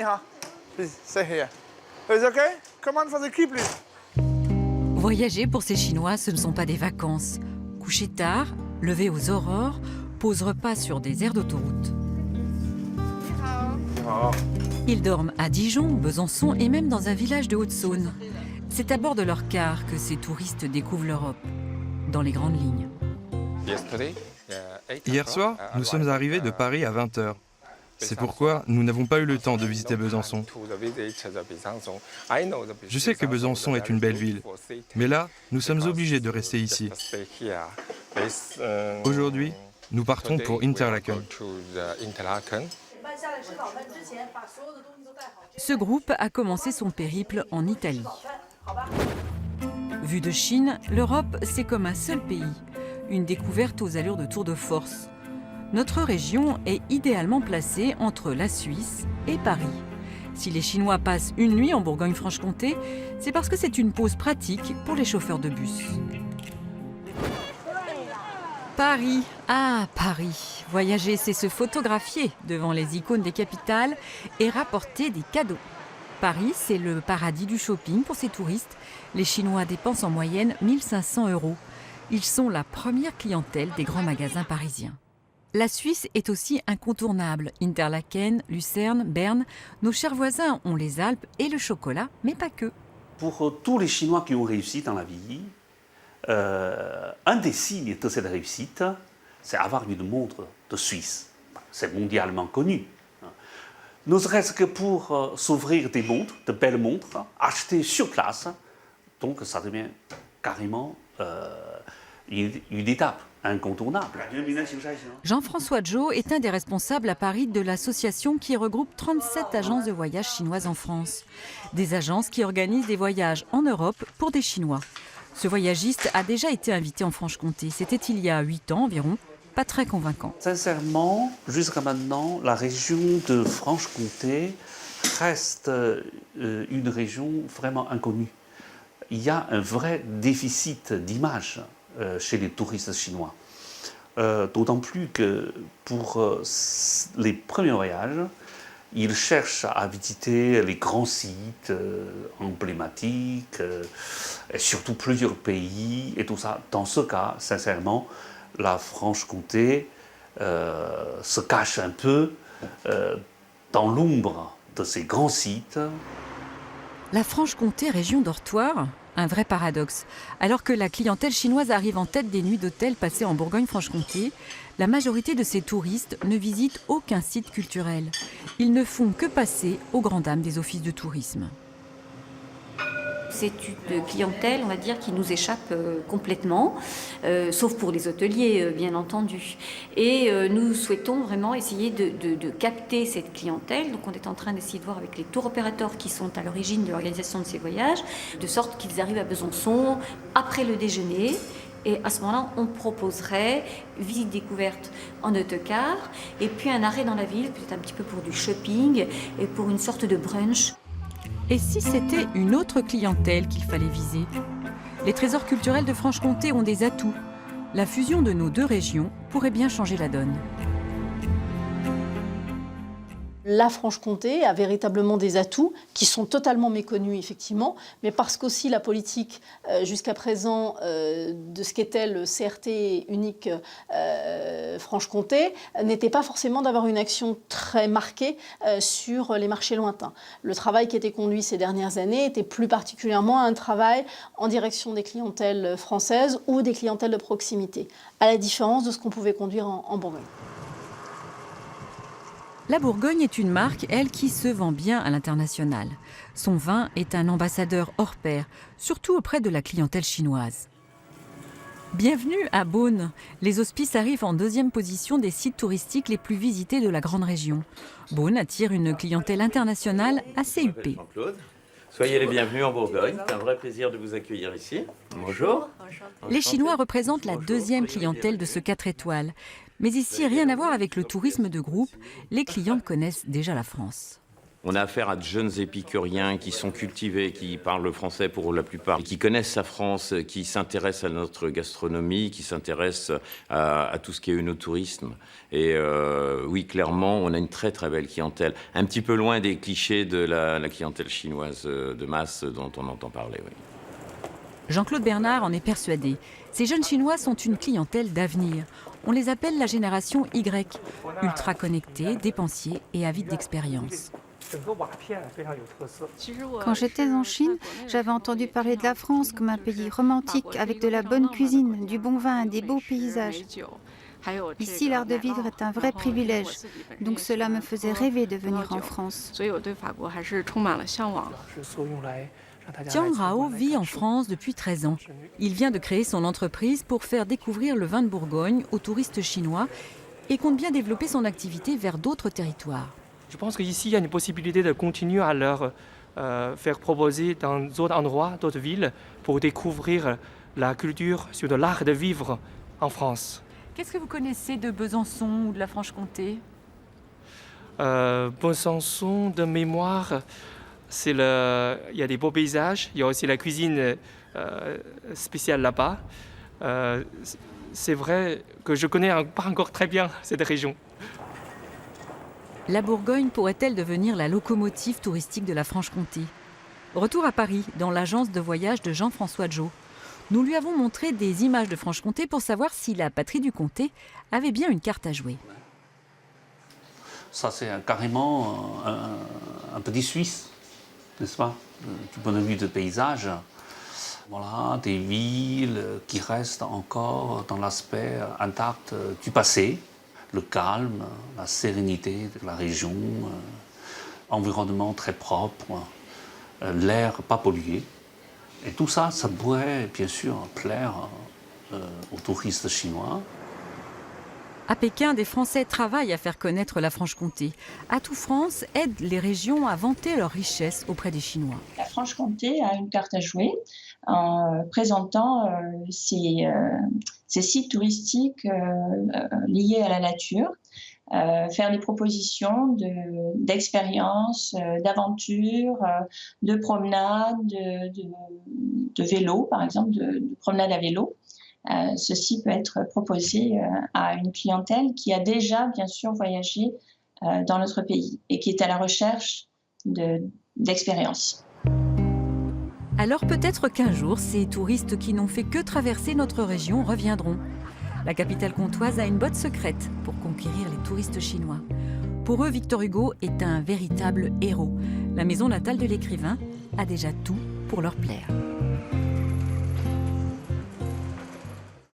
好, please, stay here. Is it okay? Come on for the key, please. Voyager pour ces Chinois, ce ne sont pas des vacances. Coucher tard, lever aux aurores, pause repas sur des aires d'autoroute. Ils dorment à Dijon, Besançon et même dans un village de Haute-Saône. C'est à bord de leur car que ces touristes découvrent l'Europe, dans les grandes lignes. Hier soir, nous sommes arrivés de Paris à 20h. C'est pourquoi nous n'avons pas eu le temps de visiter Besançon. Je sais que Besançon est une belle ville, mais là, nous sommes obligés de rester ici. Aujourd'hui, nous partons pour Interlaken. Ce groupe a commencé son périple en Italie. Vu de Chine, l'Europe, c'est comme un seul pays, une découverte aux allures de tour de force. Notre région est idéalement placée entre la Suisse et Paris. Si les Chinois passent une nuit en Bourgogne-Franche-Comté, c'est parce que c'est une pause pratique pour les chauffeurs de bus. Paris, ah Paris. Voyager, c'est se photographier devant les icônes des capitales et rapporter des cadeaux. Paris, c'est le paradis du shopping pour ces touristes. Les Chinois dépensent en moyenne 1 500 €. Ils sont la première clientèle des grands magasins parisiens. La Suisse est aussi incontournable. Interlaken, Lucerne, Berne, nos chers voisins ont les Alpes et le chocolat, mais pas que. Pour tous les Chinois qui ont réussi dans la vie, un des signes de cette réussite, c'est avoir une montre de Suisse. C'est mondialement connu. Ne serait-ce que pour s'ouvrir des montres, de belles montres, achetées sur place. Donc ça devient carrément une étape incontournable. Jean-François Zhou est un des responsables à Paris de l'association qui regroupe 37 agences de voyage chinoises en France. Des agences qui organisent des voyages en Europe pour des Chinois. Ce voyagiste a déjà été invité en Franche-Comté. C'était il y a 8 ans environ. Pas très convaincant. Sincèrement, jusqu'à maintenant, la région de Franche-Comté reste une région vraiment inconnue. Il y a un vrai déficit d'image chez les touristes chinois. D'autant plus que pour les premiers voyages, ils cherchent à visiter les grands sites emblématiques, et surtout plusieurs pays et tout ça. Dans ce cas, sincèrement, la Franche-Comté se cache un peu dans l'ombre de ces grands sites. La Franche-Comté, région dortoir, un vrai paradoxe. Alors que la clientèle chinoise arrive en tête des nuits d'hôtel passées en Bourgogne-Franche-Comté, la majorité de ces touristes ne visitent aucun site culturel. Ils ne font que passer aux grandes dames des offices de tourisme. C'est une clientèle, on va dire, qui nous échappe complètement, sauf pour les hôteliers, bien entendu. Et nous souhaitons vraiment essayer de capter cette clientèle. Donc on est en train d'essayer de voir avec les tours opérateurs qui sont à l'origine de l'organisation de ces voyages, de sorte qu'ils arrivent à Besançon après le déjeuner. Et à ce moment-là, on proposerait visite découverte en autocar, et puis un arrêt dans la ville, peut-être un petit peu pour du shopping, et pour une sorte de brunch. Et si c'était une autre clientèle qu'il fallait viser? Les trésors culturels de Franche-Comté ont des atouts. La fusion de nos deux régions pourrait bien changer la donne. La Franche-Comté a véritablement des atouts qui sont totalement méconnus, effectivement, mais parce qu'aussi la politique, jusqu'à présent, de ce qu'était le CRT unique Franche-Comté, n'était pas forcément d'avoir une action très marquée sur les marchés lointains. Le travail qui était conduit ces dernières années était plus particulièrement un travail en direction des clientèles françaises ou des clientèles de proximité, à la différence de ce qu'on pouvait conduire en Bourgogne. La Bourgogne est une marque, elle, qui se vend bien à l'international. Son vin est un ambassadeur hors pair, surtout auprès de la clientèle chinoise. Bienvenue à Beaune. Les Hospices arrivent en 2e position des sites touristiques les plus visités de la grande région. Beaune attire une clientèle internationale assez huppée. Jean-Claude, soyez les bienvenus en Bourgogne. C'est un vrai plaisir de vous accueillir ici. Bonjour. Les Chinois représentent la 2e clientèle de ce 4 étoiles. Mais ici, rien à voir avec le tourisme de groupe. Les clients connaissent déjà la France. On a affaire à de jeunes épicuriens qui sont cultivés, qui parlent le français pour la plupart, qui connaissent sa France, qui s'intéressent à notre gastronomie, qui s'intéressent à tout ce qui est œnotourisme. Et oui, clairement, on a une très très belle clientèle. Un petit peu loin des clichés de la clientèle chinoise de masse dont on entend parler. Oui. Jean-Claude Bernard en est persuadé. Ces jeunes Chinois sont une clientèle d'avenir. On les appelle la génération Y, ultra connectés, dépensiers et avides d'expérience. Quand j'étais en Chine, j'avais entendu parler de la France comme un pays romantique avec de la bonne cuisine, du bon vin, des beaux paysages. Ici, l'art de vivre est un vrai privilège, donc cela me faisait rêver de venir en France. Tiang Rao vit en France depuis 13 ans. Il vient de créer son entreprise pour faire découvrir le vin de Bourgogne aux touristes chinois et compte bien développer son activité vers d'autres territoires. Je pense qu'ici, il y a une possibilité de continuer à leur faire proposer dans d'autres endroits, d'autres villes, pour découvrir la culture sur de l'art de vivre en France. Qu'est-ce que vous connaissez de Besançon ou de la Franche-Comté ? Besançon, de mémoire, il y a des beaux paysages, il y a aussi la cuisine spéciale là-bas. C'est vrai que je connais pas encore très bien cette région. La Bourgogne pourrait-elle devenir la locomotive touristique de la Franche-Comté ? Retour à Paris, dans l'agence de voyage de Jean-François Jo. Nous lui avons montré des images de Franche-Comté pour savoir si la patrie du comté avait bien une carte à jouer. Ça, c'est carrément un petit Suisse, n'est-ce pas, du point de vue de paysage. Voilà, des villes qui restent encore dans l'aspect intact du passé. Le calme, la sérénité de la région, environnement très propre, l'air pas pollué. Et tout ça, ça pourrait bien sûr plaire aux touristes chinois. À Pékin, des Français travaillent à faire connaître la Franche-Comté. Atout France aide les régions à vanter leurs richesses auprès des Chinois. La Franche-Comté a une carte à jouer en présentant ses sites touristiques liés à la nature, faire des propositions d'expériences, d'aventures, de promenades, de vélo, par exemple, de promenades à vélo. Ceci peut être proposé à une clientèle qui a déjà, bien sûr, voyagé dans notre pays et qui est à la recherche d'expériences. Alors peut-être qu'un jour, ces touristes qui n'ont fait que traverser notre région reviendront. La capitale comtoise a une botte secrète pour conquérir les touristes chinois. Pour eux, Victor Hugo est un véritable héros. La maison natale de l'écrivain a déjà tout pour leur plaire.